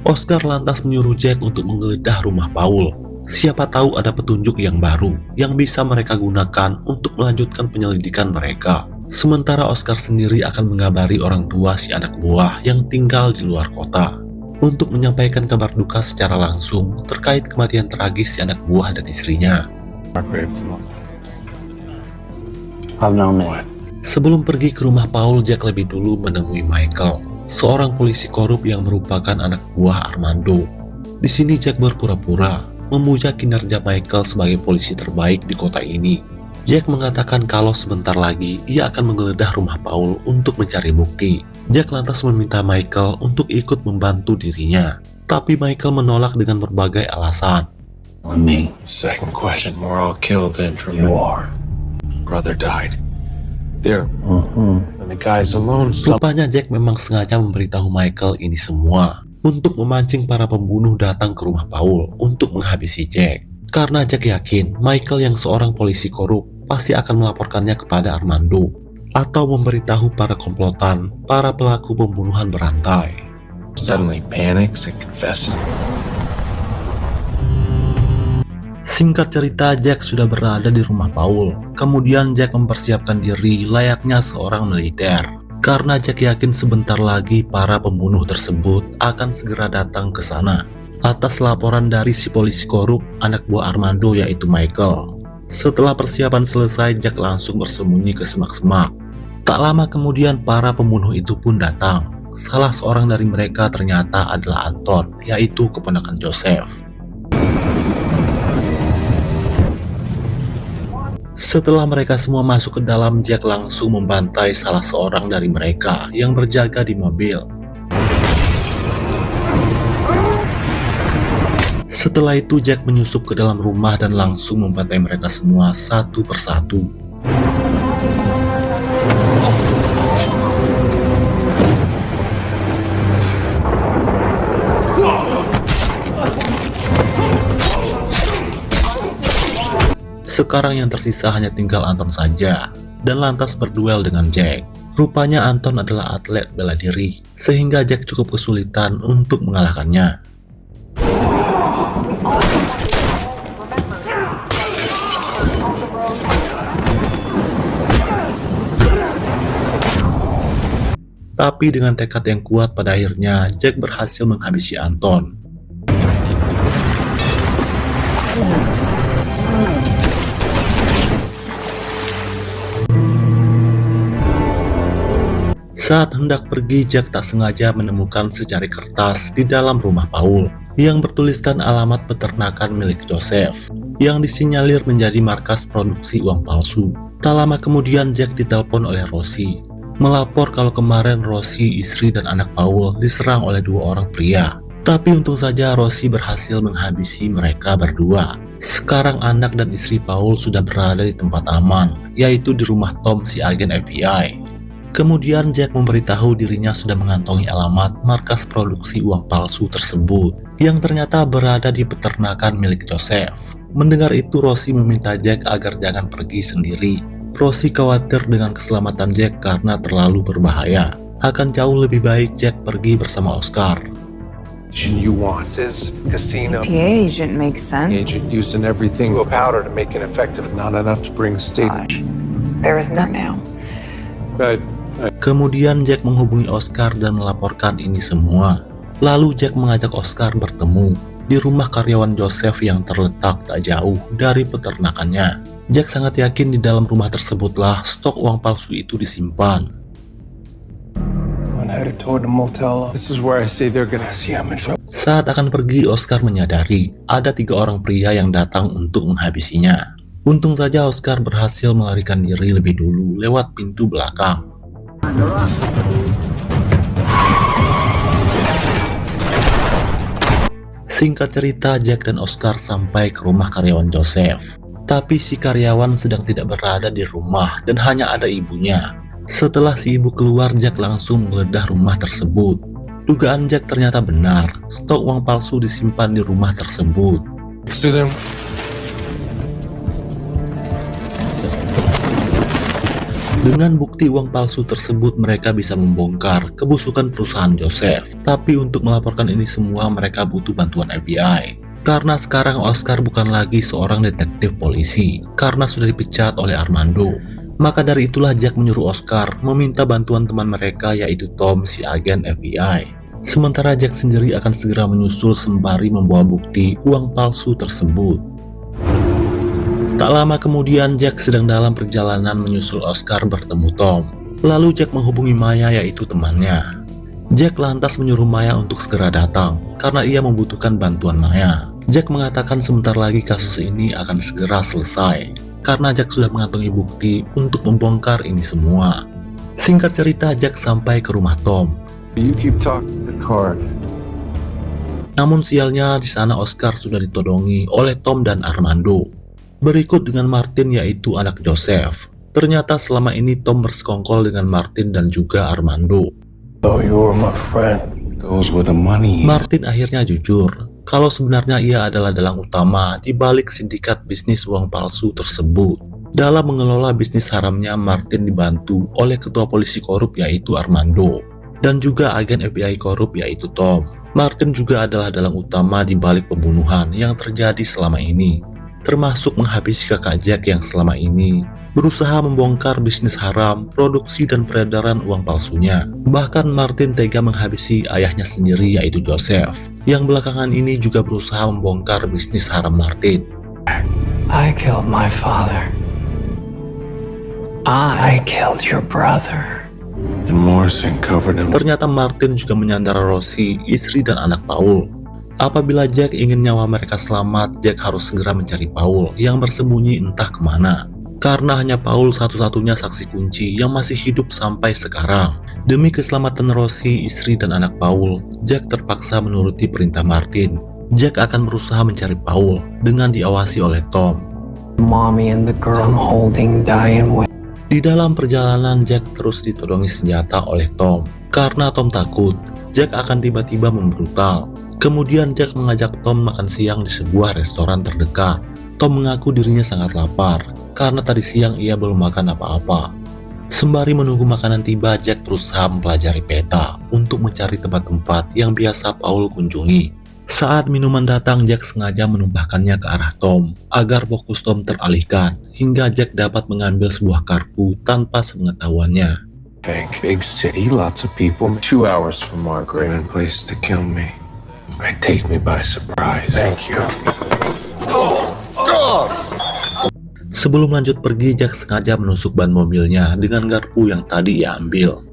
Oscar lantas menyuruh Jack untuk menggeledah rumah Paul. Siapa tahu ada petunjuk yang baru yang bisa mereka gunakan untuk melanjutkan penyelidikan mereka. Sementara Oscar sendiri akan mengabari orang tua si anak buah yang tinggal di luar kota untuk menyampaikan kabar duka secara langsung terkait kematian tragis si anak buah dan istrinya. Sebelum pergi ke rumah Paul, Jack lebih dulu menemui Michael, seorang polisi korup yang merupakan anak buah Armando. Di sini Jack berpura-pura memuja kinerja Michael sebagai polisi terbaik di kota ini. Jack mengatakan kalau sebentar lagi ia akan menggeledah rumah Paul untuk mencari bukti. Jack lantas meminta Michael untuk ikut membantu dirinya, tapi Michael menolak dengan berbagai alasan. Me. Second question, we're all killed in Truman. You are. Brother died. There. And the guy's alone. Rupanya Jack memang sengaja memberitahu Michael ini semua untuk memancing para pembunuh datang ke rumah Paul untuk menghabisi Jack. Karena Jack yakin Michael yang seorang polisi korup pasti akan melaporkannya kepada Armando atau memberitahu para komplotan, para pelaku pembunuhan berantai. Suddenly panics and confesses. Singkat cerita, Jack sudah berada di rumah Paul. Kemudian Jack mempersiapkan diri layaknya seorang militer. Karena Jack yakin sebentar lagi para pembunuh tersebut akan segera datang ke sana. Atas laporan dari si polisi korup, anak buah Armando yaitu Michael. Setelah persiapan selesai, Jack langsung bersembunyi ke semak-semak. Tak lama kemudian para pembunuh itu pun datang. Salah seorang dari mereka ternyata adalah Anton, yaitu keponakan Joseph. Setelah mereka semua masuk ke dalam, Jack langsung membantai salah seorang dari mereka yang berjaga di mobil. Setelah itu Jack menyusup ke dalam rumah dan langsung membantai mereka semua satu persatu. Sekarang yang tersisa hanya tinggal Anton saja, dan lantas berduel dengan Jack. Rupanya Anton adalah atlet bela diri, sehingga Jack cukup kesulitan untuk mengalahkannya. Tapi dengan tekad yang kuat, pada akhirnya Jack berhasil menghabisi Anton. Saat hendak pergi, Jack tak sengaja menemukan secari kertas di dalam rumah Paul yang bertuliskan alamat peternakan milik Joseph yang disinyalir menjadi markas produksi uang palsu. Tak lama kemudian Jack ditelepon oleh Rosie, melapor kalau kemarin Rosie, istri dan anak Paul diserang oleh dua orang pria. Tapi untung saja Rosie berhasil menghabisi mereka berdua. Sekarang anak dan istri Paul sudah berada di tempat aman, yaitu di rumah Tom si agen FBI. Kemudian Jack memberitahu dirinya sudah mengantongi alamat markas produksi uang palsu tersebut yang ternyata berada di peternakan milik Joseph. Mendengar itu, Rosie meminta Jack agar jangan pergi sendiri. Rosie khawatir dengan keselamatan Jack karena terlalu berbahaya. Akan jauh lebih baik Jack pergi bersama Oscar. You want is casino. PA agent makes sense. Agent using everything powder to make it effective, not enough to bring state. There is none now. But Kemudian Jack menghubungi Oscar dan melaporkan ini semua. Lalu Jack mengajak Oscar bertemu di rumah karyawan Joseph yang terletak tak jauh dari peternakannya. Jack sangat yakin di dalam rumah tersebutlah stok uang palsu itu disimpan. this is where I say they're gonna see I'm in trouble. Saat akan pergi, Oscar menyadari ada 3 orang pria yang datang untuk menghabisinya. Untung saja Oscar berhasil melarikan diri lebih dulu lewat pintu belakang. Singkat cerita, Jack dan Oscar sampai ke rumah karyawan Joseph. Tapi si karyawan sedang tidak berada di rumah dan hanya ada ibunya. Setelah si ibu keluar, Jack langsung menggeledah rumah tersebut. Dugaan Jack ternyata benar, stok uang palsu disimpan di rumah tersebut. Accident. Dengan bukti uang palsu tersebut, mereka bisa membongkar kebusukan perusahaan Joseph. Tapi untuk melaporkan ini semua, mereka butuh bantuan FBI. Karena sekarang Oscar bukan lagi seorang detektif polisi, karena sudah dipecat oleh Armando. Maka dari itulah Jack menyuruh Oscar meminta bantuan teman mereka, yaitu Tom si agen FBI. Sementara Jack sendiri akan segera menyusul sembari membawa bukti uang palsu tersebut. Tak lama kemudian, Jack sedang dalam perjalanan menyusul Oscar bertemu Tom. Lalu Jack menghubungi Maya, yaitu temannya. Jack lantas menyuruh Maya untuk segera datang, karena ia membutuhkan bantuan Maya. Jack mengatakan sebentar lagi kasus ini akan segera selesai. karena Jack sudah mengantongi bukti untuk membongkar ini semua. Singkat cerita, Jack sampai ke rumah Tom. You keep talking the card. Namun sialnya di sana Oscar sudah ditodongi oleh Tom dan Armando. Berikut dengan Martin, yaitu anak Joseph. Ternyata selama ini Tom bersekongkol dengan Martin dan juga Armando. Oh, you were my friend. Goes with the money. Martin akhirnya jujur kalau sebenarnya ia adalah dalang utama di balik sindikat bisnis uang palsu tersebut. Dalam mengelola bisnis haramnya, Martin dibantu oleh ketua polisi korup yaitu Armando dan juga agen FBI korup yaitu Tom. Martin juga adalah dalang utama di balik pembunuhan yang terjadi selama ini, termasuk menghabisi kakak Jack yang selama ini berusaha membongkar bisnis haram, produksi dan peredaran uang palsunya. Bahkan Martin tega menghabisi ayahnya sendiri yaitu Joseph, yang belakangan ini juga berusaha membongkar bisnis haram Martin. I killed my father. I killed your brother. And Morrison covered him. Ternyata Martin juga menyandara Rosie, istri dan anak Paul. Apabila Jack ingin nyawa mereka selamat, Jack harus segera mencari Paul yang bersembunyi entah kemana. Karena hanya Paul satu-satunya saksi kunci yang masih hidup sampai sekarang. Demi keselamatan Rosie, istri dan anak Paul, Jack terpaksa menuruti perintah Martin. Jack akan berusaha mencari Paul dengan diawasi oleh Tom. Mommy and the girl I'm holding dying with. Di dalam perjalanan, Jack terus ditodongi senjata oleh Tom. Karena Tom takut, Jack akan tiba-tiba membrutal. Kemudian Jack mengajak Tom makan siang di sebuah restoran terdekat. Tom mengaku dirinya sangat lapar, karena tadi siang ia belum makan apa-apa. Sembari menunggu makanan tiba, Jack berusaha mempelajari peta untuk mencari tempat-tempat yang biasa Paul kunjungi. Saat minuman datang, Jack sengaja menumpahkannya ke arah Tom, agar fokus Tom teralihkan, hingga Jack dapat mengambil sebuah kartu tanpa sepengetahuannya. Think. Big city, lots of people. 2 hours from Margaret and place to kill me. Might take me by surprise. Thank you. Sebelum lanjut pergi, Jack sengaja menusuk ban mobilnya dengan garpu yang tadi ia ambil.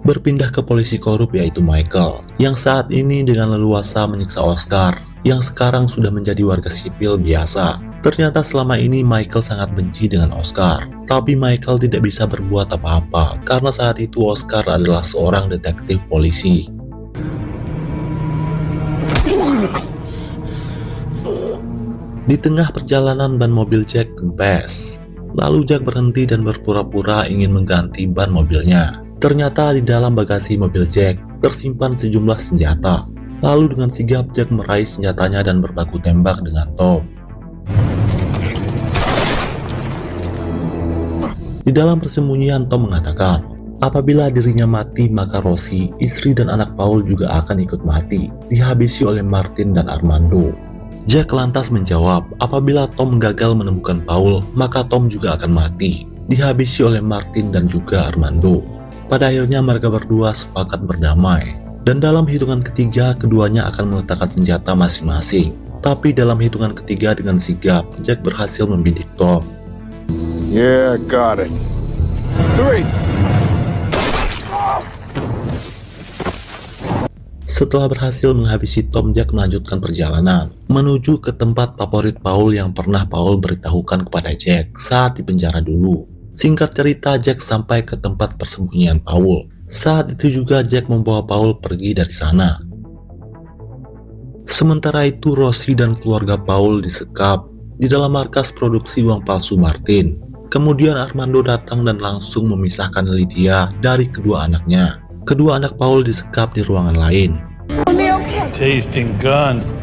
Berpindah ke polisi korup yaitu Michael, yang saat ini dengan leluasa menyiksa Oscar, yang sekarang sudah menjadi warga sipil biasa. Ternyata selama ini Michael sangat benci dengan Oscar, tapi Michael tidak bisa berbuat apa-apa karena saat itu Oscar adalah seorang detektif polisi. Di tengah perjalanan ban mobil Jack kempes. Lalu Jack berhenti dan berpura-pura ingin mengganti ban mobilnya. Ternyata di dalam bagasi mobil Jack tersimpan sejumlah senjata. Lalu dengan sigap Jack meraih senjatanya dan berbaku tembak dengan Tom. Di dalam persembunyian Tom mengatakan, apabila dirinya mati maka Rosie, istri dan anak Paul juga akan ikut mati, dihabisi oleh Martin dan Armando. Jack lantas menjawab, apabila Tom gagal menemukan Paul, maka Tom juga akan mati, dihabisi oleh Martin dan juga Armando. Pada akhirnya mereka berdua sepakat berdamai, dan dalam hitungan ketiga keduanya akan meletakkan senjata masing-masing. Tapi dalam hitungan ketiga dengan sigap, Jack berhasil membidik Tom. Yeah, got it. 3. Setelah berhasil menghabisi Tom, Jack melanjutkan perjalanan menuju ke tempat favorit Paul yang pernah Paul beritahukan kepada Jack saat di penjara dulu. Singkat cerita, Jack sampai ke tempat persembunyian Paul. Saat itu juga Jack membawa Paul pergi dari sana. Sementara itu, Rosie dan keluarga Paul disekap di dalam markas produksi uang palsu Martin. Kemudian Armando datang dan langsung memisahkan Lydia dari kedua anaknya. Kedua anak Paul disekap di ruangan lain. Tasting guns.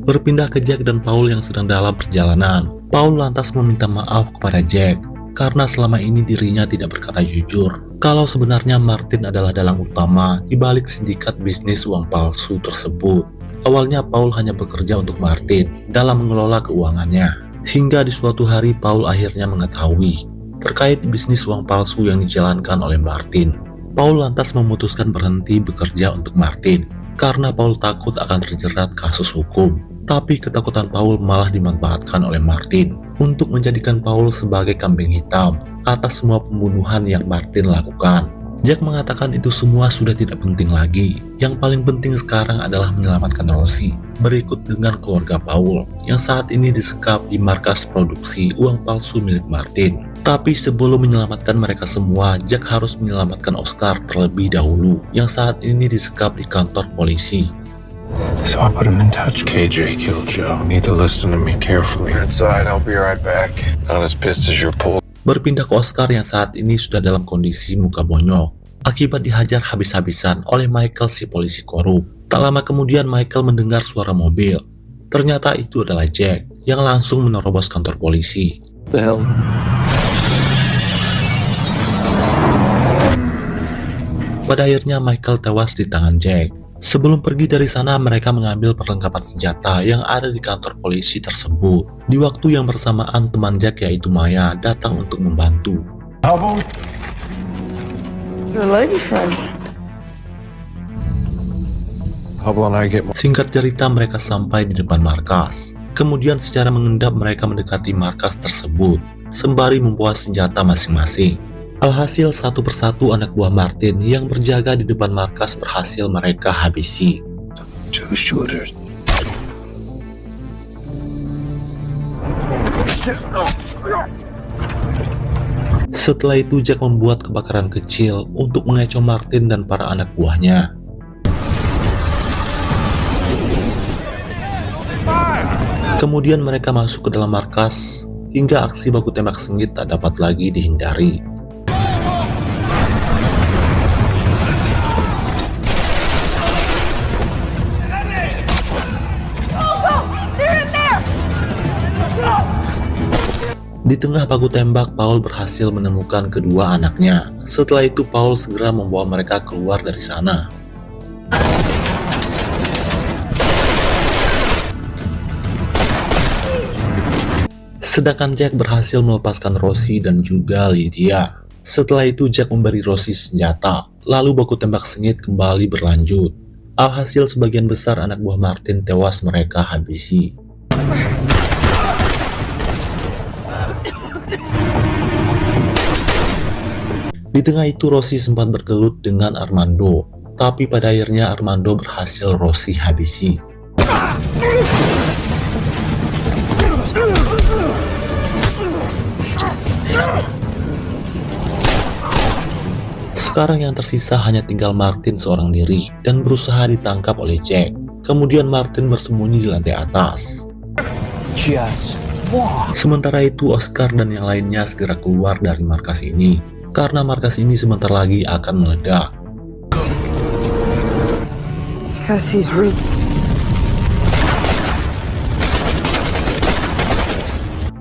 Berpindah ke Jack dan Paul yang sedang dalam perjalanan. Paul lantas meminta maaf kepada Jack karena selama ini dirinya tidak berkata jujur kalau sebenarnya Martin adalah dalang utama di balik sindikat bisnis uang palsu tersebut. Awalnya Paul hanya bekerja untuk Martin dalam mengelola keuangannya. Hingga di suatu hari Paul akhirnya mengetahui terkait bisnis uang palsu yang dijalankan oleh Martin. Paul lantas memutuskan berhenti bekerja untuk Martin karena Paul takut akan terjerat kasus hukum. Tapi ketakutan Paul malah dimanfaatkan oleh Martin untuk menjadikan Paul sebagai kambing hitam atas semua pembunuhan yang Martin lakukan. Jack mengatakan itu semua sudah tidak penting lagi. Yang paling penting sekarang adalah menyelamatkan Rosie. berikut dengan keluarga Paul yang saat ini disekap di markas produksi uang palsu milik Martin. Tapi sebelum menyelamatkan mereka semua, Jack harus menyelamatkan Oscar terlebih dahulu yang saat ini disekap di kantor polisi. So I put him in touch. KJ killed Joe. Need to listen to me carefully. Inside, I'll be right back. Not as pissed as your pull. Berpindah ke Oscar yang saat ini sudah dalam kondisi muka bonyok akibat dihajar habis-habisan oleh Michael si polisi korup. Tak lama kemudian Michael mendengar suara mobil. Ternyata itu adalah Jack yang langsung menerobos kantor polisi. The hell? Pada akhirnya Michael tewas di tangan Jack. Sebelum pergi dari sana, mereka mengambil perlengkapan senjata yang ada di kantor polisi tersebut. Di waktu yang bersamaan, teman Jack yaitu Maya datang untuk membantu. Singkat cerita, mereka sampai di depan markas. Kemudian secara mengendap mereka mendekati markas tersebut, sembari membawa senjata masing-masing. Alhasil satu persatu anak buah Martin yang berjaga di depan markas berhasil mereka habisi. Two shooters. Setelah itu Jack membuat kebakaran kecil untuk mengecoh Martin dan para anak buahnya. Kemudian mereka masuk ke dalam markas hingga aksi baku tembak sengit tak dapat lagi dihindari. Di tengah baku tembak, Paul berhasil menemukan kedua anaknya. Setelah itu, Paul segera membawa mereka keluar dari sana. Sedangkan Jack berhasil melepaskan Rosie dan juga Lydia. Setelah itu, Jack memberi Rosie senjata. Lalu baku tembak sengit kembali berlanjut. Alhasil sebagian besar anak buah Martin tewas mereka habisi. Di tengah itu Rosie sempat bergelut dengan Armando, tapi pada akhirnya Armando berhasil Rosie habisi. Sekarang yang tersisa hanya tinggal Martin seorang diri dan berusaha ditangkap oleh Jack. Kemudian Martin bersembunyi di lantai atas. Sementara itu Oscar dan yang lainnya segera keluar dari markas ini, karena markas ini sebentar lagi akan meledak.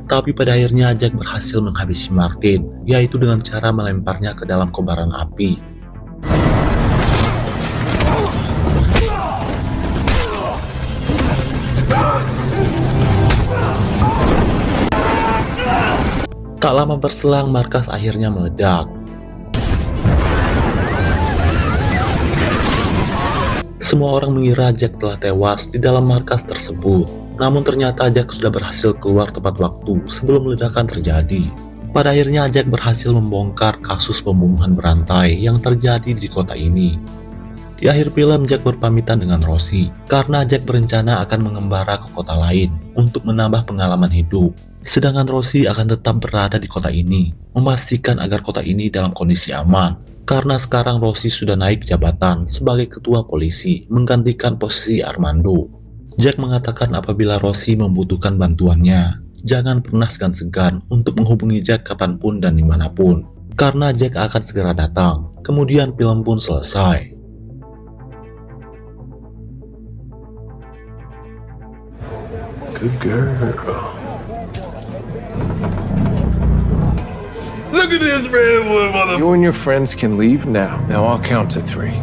Tapi pada akhirnya Jack berhasil menghabisi Martin, yaitu dengan cara melemparnya ke dalam kobaran api. Tak lama berselang, markas akhirnya meledak. Semua orang mengira Jack telah tewas di dalam markas tersebut. Namun ternyata Jack sudah berhasil keluar tepat waktu sebelum ledakan terjadi. Pada akhirnya Jack berhasil membongkar kasus pembunuhan berantai yang terjadi di kota ini. Di akhir film, Jack berpamitan dengan Rosie karena Jack berencana akan mengembara ke kota lain untuk menambah pengalaman hidup. Sedangkan Rosie akan tetap berada di kota ini, memastikan agar kota ini dalam kondisi aman. Karena sekarang Rosie sudah naik jabatan sebagai ketua polisi, menggantikan posisi Armando. Jack mengatakan apabila Rosie membutuhkan bantuannya, jangan pernah segan-segan untuk menghubungi Jack kapanpun dan dimanapun, karena Jack akan segera datang. Kemudian film pun selesai. Good girl. Look at this redwood, mother. You and your friends can leave now. Now I'll count to 3.